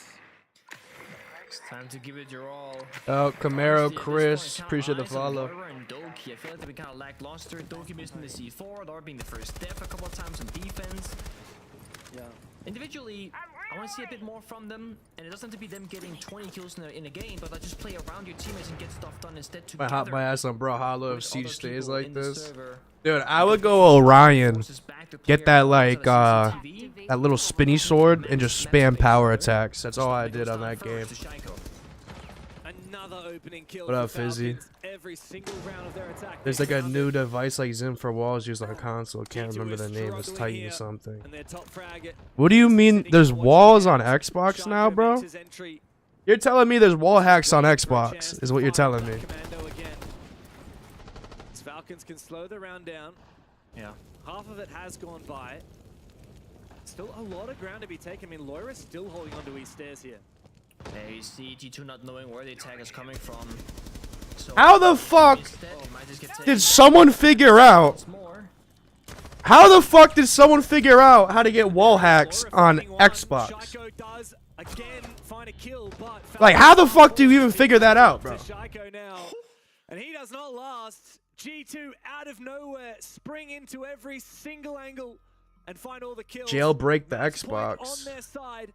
It's time to give it your all. Oh, Camaro, Honestly, at Chris, this point, appreciate the eyes on follow. Laura and Doki. I feel like they've been kind of lackluster. Doki missing the C4, Laura being the first death a couple of times on defense. Yeah. Individually, I want to see a bit more from them, and it doesn't have to be them getting 20 kills in a game, but like just play around your teammates and get stuff done instead I together. hop my ass on Brawlhalla if with Siege other stays people like in the this. server. Dude, I would go Orion, Forces back the get player that like outside of CCTV. that little spinny sword and just spam power attacks. That's all I did on that game. Another opening kill. What up, for Fizzy? Falcons. Every single round of their attack. There's they like a found new it. device like Zim for walls used on a console. Can't G2 remember the is name. It's struggling Titan here, something. and their top frag What do you mean sitting there's and watching walls the on games. Xbox now, Shaka bro? makes his entry, You're telling me there's wall hacks on waiting for a chance Xbox, to is what you're fire telling me. that commando again. As Falcons can slow the round down. Yeah. Half of it has gone by. Still a lot of ground to be taken. I mean, Loira's still holding onto East Stairs here. There you see G2 not knowing where the attack is coming from. So How the fuck instead, it might just get taken did someone figure out? once more. How the fuck did someone figure out how to get wall hacks Loira on finding one. Xbox? Shaiko does again find a kill, but Like, how the fuck do you even figure that out, bro? To Shaiko now, and he does not last. G2 out of nowhere spring into every single angle and find all the kills. Jailbreak the Match point Xbox. on their side.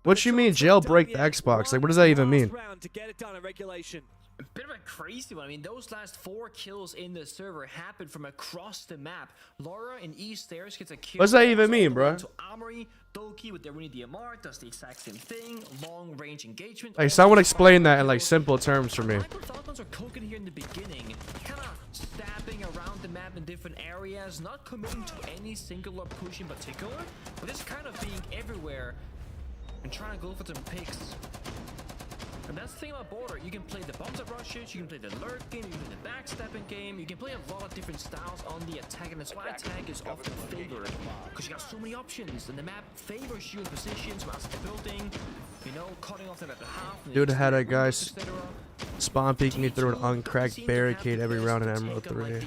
What you mean, jailbreak the Xbox? Like, what does that even mean? One last round to get it done in regulation. A bit of a crazy one. I mean, those last 4 kills in the server happened from across the map. Laura in East Stairs gets a kill. What's that even goes mean, all the way bruh? to Armory, Doki with their Winnie DMR does the exact same thing. Long range engagement. Like, all someone those explain that in like kills. simple terms for me. I like what Falcons are cooking here in the beginning. Kind of stabbing around the map in different areas, not committing to any singular push in particular, but just kind of being everywhere and trying to go for some picks. And that's the thing about Border. You can play the bombs that rushes, you can play the lurk game, you can play the backstabbing game, you can play a lot of different styles on the attack, and that's why attack is often favored. Because you got so many options, and the map favors you in positions, outside the building, you know, cutting off them at the half. and Dude the had a extreme guy routes, etc. Spawn peeking me through an uncracked barricade every round in Emerald 3.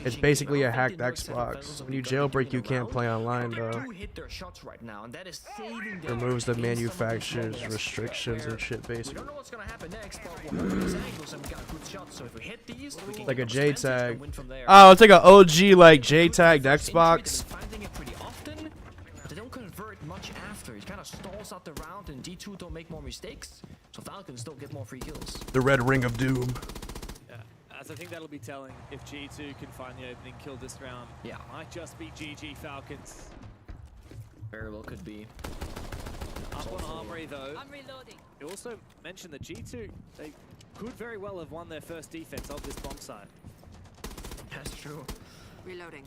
It's basically a hacked Xbox. When you jailbreak, you can't play online, though. They do hit their shots right now, and that is saving them Removes the in some of these manufacturer's moments restrictions where and shit, we basically. don't know what's gonna happen next, but we're on these angles and we got good shots. So if we hit these, we can Like get a up J percentage and tag. win from there. Oh, it's like an OG like J tagged First entry, Xbox. they've been finding it pretty often, but they don't convert much after. It kind of stalls out the round, and G2 don't make more mistakes, so Falcons don't get more free kills. The Red Ring of Doom. Yeah, as I think that'll be telling if G2 can find the opening kill this round. Yeah. Might just be GG Falcons. Very well could be. Up on Armory though. I'm reloading. You also mentioned that G2, they could very well have won their first defense of this bomb site. That's true. Reloading.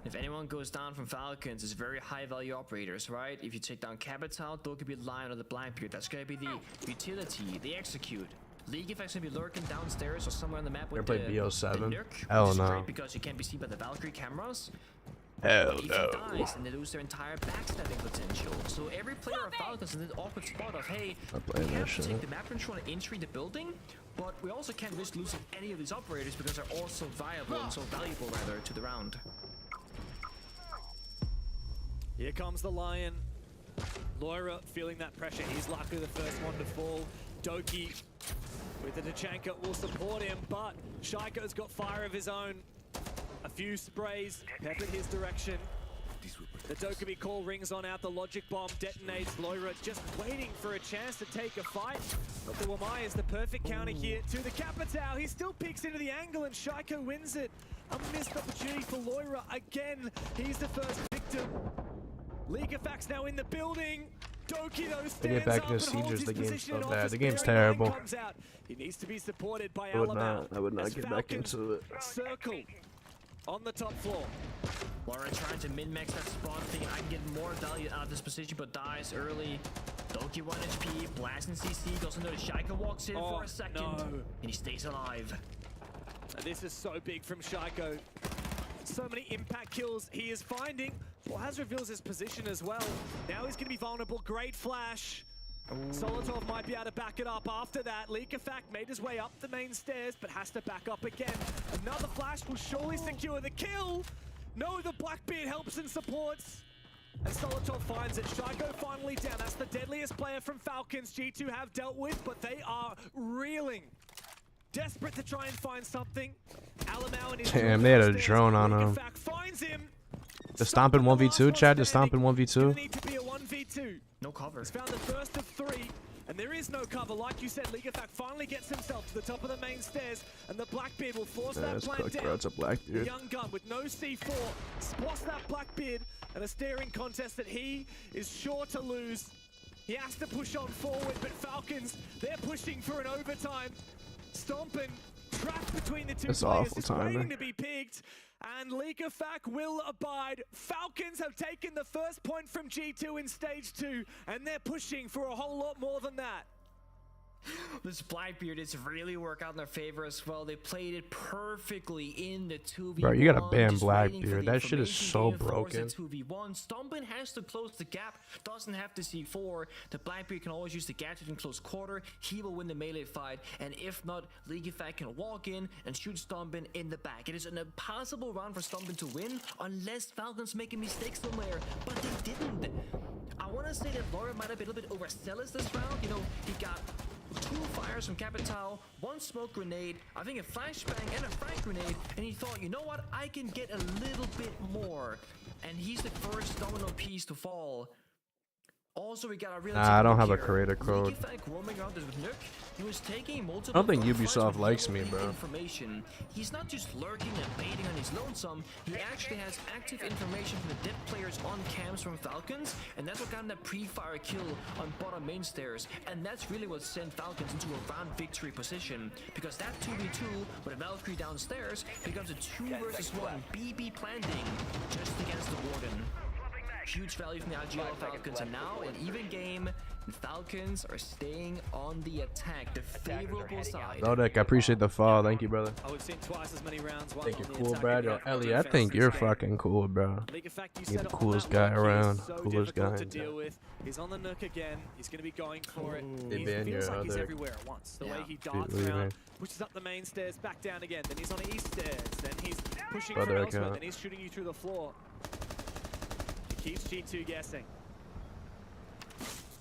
If anyone goes down from Falcons, it's very high value operators, right? If you take down Capital, those could be Lion or the Blind Beard. That's gonna be the utility, the execute. League effects gonna be lurking downstairs or somewhere on the map with play the BO7? Nuke, Hell which is no. great because you can't be seen by the Valkyrie cameras. Hell If he dies, then they lose their entire backstabbing potential. So every player of Falcons is in the awkward spot of, hey, Not we playing that have to take shit. the map control and entry the building, but we also can't risk losing any of these operators because they're all so viable and so valuable, rather, to the round. Here comes the Lion. Loira feeling that pressure. He's likely the first one to fall. Doki with the Tachanka will support him, but Shaiko's got fire of his own. A few sprays peppered his direction. The Dokkaebi call rings on out. The logic bomb detonates. Loira just waiting for a chance to take a fight. But the Wamai is the perfect counter here to the Capitao. He still peeks into the angle and Shaiko wins it. A missed opportunity for Loira again. He's the first victim. League of Facts now in the building. Doki though They get stands back up into and Siegers, holds the his game's position so in bad. office. The game's Barry Lane terrible. comes out. He needs to be supported by I would Alabama. not As get back Falcons into it. circle on the top floor. Laura trying to min-max that spawn thing. I can get more value out of this position, but dies early. Doki 1 HP, blasting CC, goes into the Shaika, walks in for a second, no. and he stays alive. And this is so big from Shaiko. So many impact kills he is finding. Well, has reveals his position as well. Now he's going to be vulnerable. Great flash. Solotov might be able to back it up after that. Leakafak made his way up the main stairs, but has to back up again. Another flash will surely secure the kill. No, the Blackbeard helps and supports. And Solotov finds it. Shaiko finally down. That's the deadliest player from Falcons G2 have dealt with, but they are reeling. Desperate to try and find something. Alamau and his Damn, they had a drone on him. Leakafak finds him. The stomping 1v2, Chad. The stomping 1v2. Need to be a 1v2. No cover. He's found the first of 3, and there is no cover. Like you said, Leakafak finally gets himself to the top of the main stairs, and the Blackbeard will force that That's plant cooked, down. bro. It's a The Blackbeard. young gun with no C4 spots that Blackbeard and a staring contest that he is sure to lose. He has to push on forward, but Falcons, they're pushing for an overtime. Stompin trapped between the two That's players, awful just waiting timing. to be picked. And Leakafak will abide. Falcons have taken the first point from G2 in stage 2, and they're pushing for a whole lot more than that. This Blackbeard is really work out in their favor as well. They played it perfectly in the 2v1. Bro, you gotta ban just waiting for Blackbeard. the That shit is information so game forwards at broken. 2v1. Stompin has to close the gap, doesn't have the C4. The Blackbeard can always use the gadget in close quarter. He will win the melee fight, and if not, Leakafak can walk in and shoot Stompin in the back. It is an impossible round for Stompin to win unless Falcons make a mistake somewhere, but they didn't. I want to say that Laura might have been a little bit overzealous this round. You know, he got 2 fires from Capital, 1 smoke grenade, I think a flashbang and a frag grenade, and he thought, you know what, I can get a little bit more. And he's the first domino piece to fall. Also, we got a really Nah, I don't have a here. creator code. Leakafak roaming around with Nuke. He was taking multiple I don't think gunfights Ubisoft with likes no me, leak bro. Information. He's not just lurking and baiting on his lonesome. He actually has active information from the dead players on cams from Falcons, and that's what got him that pre-fire kill on bottom main stairs. And that's really what sent Falcons into a round victory position, because that 2v2 with a Valkyrie downstairs becomes a 2 versus 1 BB planting just against the Warden. Huge value from the IGL Falcons, and now an even game. The Falcons are staying on the attack, the favorable side. Lodek, I appreciate the fall. Thank you, brother. Oh, we've seen twice as many rounds. I think you're cool, Brad. Yo, Ellie, I think you're fucking cool, bro. You're the coolest guy around. Coolest guy to in deal town. with. He's on the Nook again. He's going to be going for it. They He ban feels your like he's other- everywhere at once. The way Yeah. he darts Dude, around, man. pushes up the main stairs, back down again. Then he's on the east stairs. Then he's pushing Brother from elsewhere. account. Then he's shooting you through the floor. He keeps G2 guessing.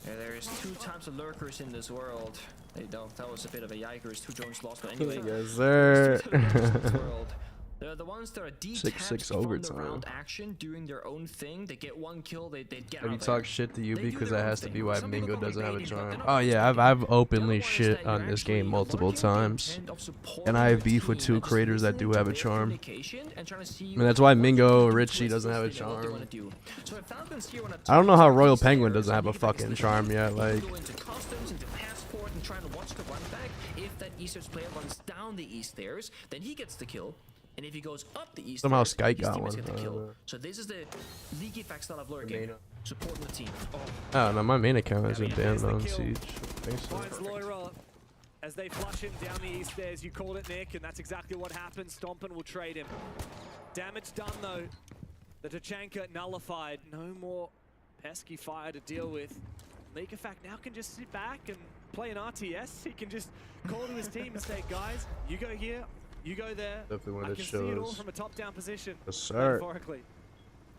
Yeah, there's 2 types of lurkers in this world. That was a bit of a yikers. 2 drones lost, but anyway. Yes, sir. There's 2 lurkers in this world. They're the ones that are detached 6-6 from the overtime. round action, doing their own thing. They get 1 kill, they get Have out you of there. talked shit to They UB do because their that own has to thing. be why Some people Mingo call me doesn't have a baiting, but charm. they're not Oh yeah, really I've baiting. openly The other one is shit that you're on this game actually multiple working with the times, intent of supporting and I have your beef with team 2 and just creators that listening do to have a their charm. communication and trying to see And that's why what Mingo they do Richie to doesn't have a assist them, what they charm. wanna do. So if Falcons here wanna I don't know how target Royal these Penguin stairs, doesn't have a Leakafak fucking is charm looking yet, to like- go into customs, into passport, and trying to watch the run back. If that Easters player runs down the East stairs, then he gets the kill. And if he goes up the East Somehow stairs, Skype his got teammates one. get the kill. So this is the Leakafak style of lurking, main- supporting the team. Oh no, my main account isn't there's banned the on kill. Siege. Thanks, sir. Finds Loira as they flush him down the east stairs. You called it, Nick, and that's exactly what happened. Stompin will trade him. Damage done, though. The Tachanka nullified. No more pesky fire to deal with. Leakafak now can just sit back and play an RTS. He can just call to his team and say, guys, you go here, you go there. Definitely one I that can see it all shows. from a top-down position, Yes, sir. metaphorically.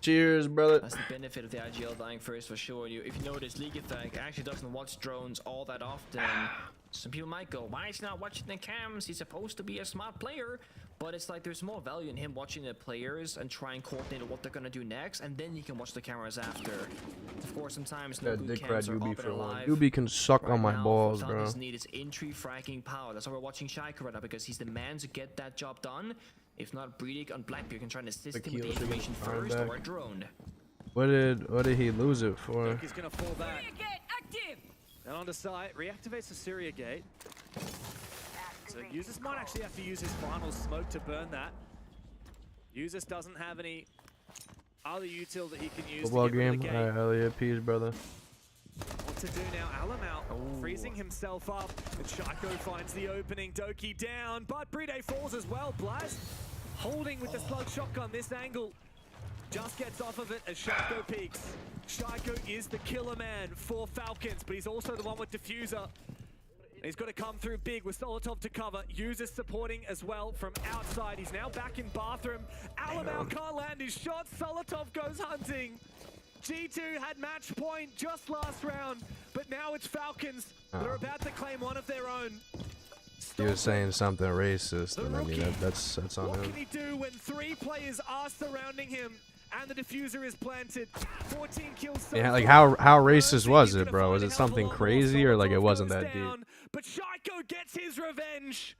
Cheers, brother. That's the benefit of the IGL dying first for sure. If you notice, Leakafak actually doesn't watch drones all that often. Some people might go, why is he not watching the cams? He's supposed to be a smart player. But it's like there's more value in him watching the players and try and coordinate what they're gonna do next, and then you can watch the cameras after. Of course, sometimes no That good dick rat cams are UB up for and one. alive. UB can suck Right on my now, balls, what bro. Falcons need is entry fracking power. That's why we're watching Shaiko right now, because he's the man to get that job done. If not, Breedick on Blackbeard can try and assist him with the Akil should get information his arm first, back. or a drone. What did he lose it for? He's going to fall back. And onto site, reactivates the Syria gate. So Usus might actually have to use his final smoke to burn that. Usus doesn't have any other util that he can use Football to get rid of game? the gate. Alright, Elliot, peace, brother. What to do now? Alamau freezing himself up, and Shaiko finds the opening. Doki down, but Bride falls as well. Blaz holding with the slug shotgun this angle. Just gets off of it as Shaiko peeks. Shaiko is the killer man for Falcons, but he's also the one with Diffuser. He's got to come through big with Solotov to cover. Users supporting as well from outside. He's now back in bathroom. Alamau can't land his shot. Solotov goes hunting. G2 had match point just last round, but now it's Falcons. They're about to claim one of their own. He was saying something racist, and I mean that's on What him. can he do when 3 players are surrounding him and the diffuser is planted? 14 kills so Yeah, like far. how racist He's was gonna it, bro? find Was a it hell of a something lot more. crazy or like it Solotov wasn't goes that deep? down, but Shaiko gets his revenge.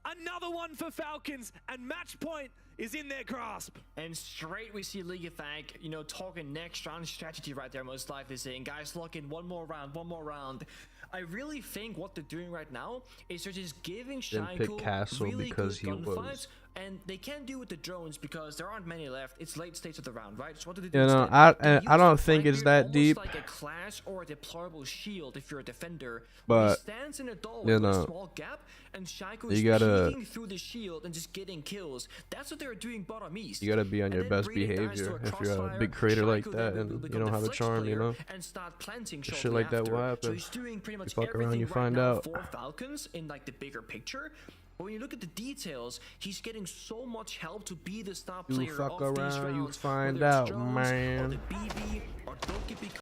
Another one for Falcons, and match point is in their grasp. And straight we see League of Thank, you know, talking next round strategy right there, most likely saying, guys, lock in one more round. I really think what they're doing right now is they're just giving Didn't pick Shaiko Castle really because good he gunfights, was. and they can't do it with the drones because there aren't many left. It's late stage of the round, right? So what do they do You know, instead? They I use don't the think it's Blackbeard that almost deep. like a clash or a deployable shield if you're a defender. But, he stands in a doorway you with know, a small gap, and Shaiko you is gotta- peeking through the shield and just getting kills. That's what they're doing bottom east. You gotta be on And your then best bring it down to behavior if you're a crossfire. big creator like Shaiko that then will and you become don't the have a flex charm, you player know? and start planting Shit shortly like that will after. happen. So he's doing pretty much fuck around, everything you right find now out. for Falcons in like the bigger picture. But when you look at the details, he's getting so much help to be the star You player fuck of these around, you rounds, find whether it's out, drones, man. or the BB, or don't get